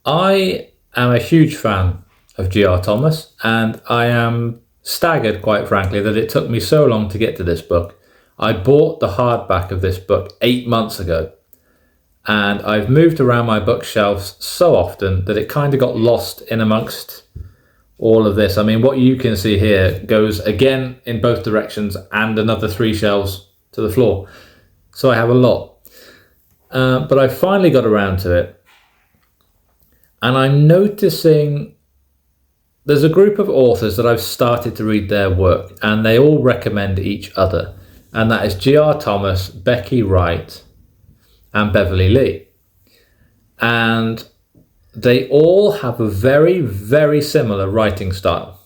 I am a huge fan of G.R. Thomas, and I am staggered, quite frankly, that it took me so long to get to this book. I bought the hardback of this book 8 months ago, and I've moved around my bookshelves so often that it kind of got lost in amongst all of this. I mean, what you can see here goes again in both directions and another 3 shelves to the floor. So I have a lot. But I finally got around to it. And I'm noticing there's a group of authors that I've started to read their work, and they all recommend each other. And that is G.R. Thomas, Becky Wright, and Beverly Lee. And they all have a very, very similar writing style.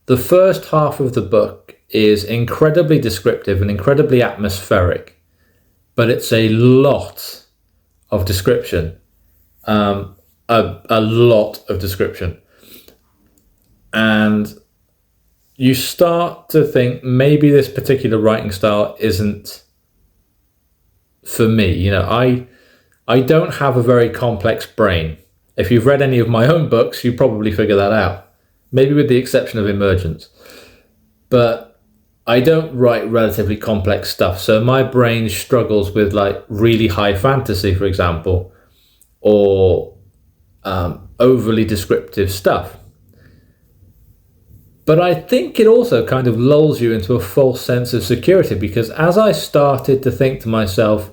The first half of the book is incredibly descriptive and incredibly atmospheric, but it's a lot of description. A lot of description. And you start to think maybe this particular writing style isn't for me. You know, I don't have a very complex brain. If you've read any of my own books, you probably figure that out. Maybe with the exception of Emergence. But I don't write relatively complex stuff. So my brain struggles with like really high fantasy, for example, or overly descriptive stuff. But I think it also kind of lulls you into a false sense of security, because as I started to think to myself,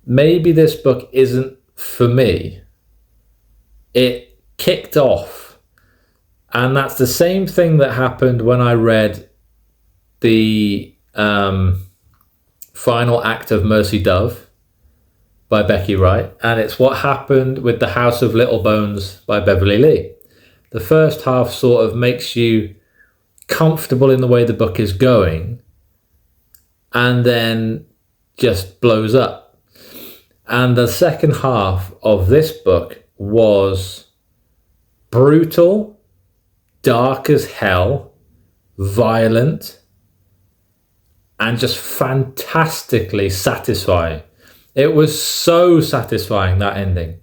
maybe this book isn't for me, it kicked off. And that's the same thing that happened when I read the final act of Mercy Dove by Becky Wright, and it's what happened with The House of Little Bones by Beverly Lee. The first half sort of makes you comfortable in the way the book is going, and then just blows up. And the second half of this book was brutal, dark as hell, violent, and just fantastically satisfying. It was so satisfying, that ending.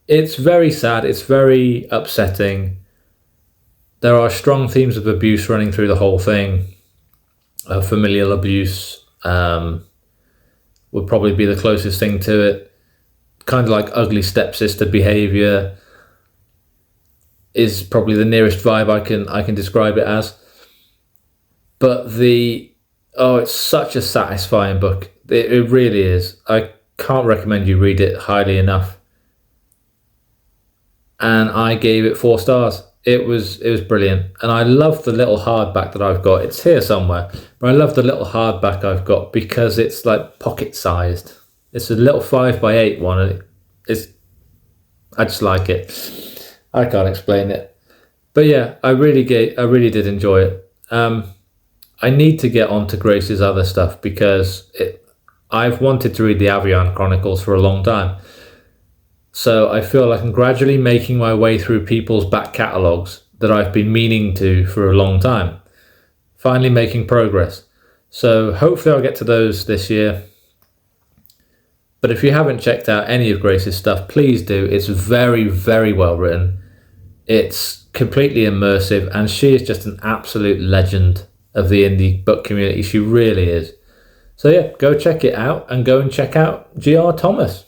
It's very sad. It's very upsetting. There are strong themes of abuse running through the whole thing. Familial abuse would probably be the closest thing to it. Kind of like ugly stepsister behavior is probably the nearest vibe I can describe it as. But it's such a satisfying book. It really is. I can't recommend you read it highly enough. And I gave it 4 stars. It was brilliant. And I love the little hardback that I've got. It's here somewhere. But I love the little hardback I've got because it's like pocket sized. It's a little 5x8 one. And I just like it. I can't explain it. But yeah, I really did enjoy it. I need to get on to Grace's other stuff because I've wanted to read the Avian Chronicles for a long time. So I feel like I'm gradually making my way through people's back catalogues that I've been meaning to for a long time. Finally making progress. So hopefully I'll get to those this year. But if you haven't checked out any of Grace's stuff, please do. It's very, very well written. It's completely immersive, and she is just an absolute legend of the indie book community. She really is. So yeah, go check it out, and go and check out G.R. Thomas.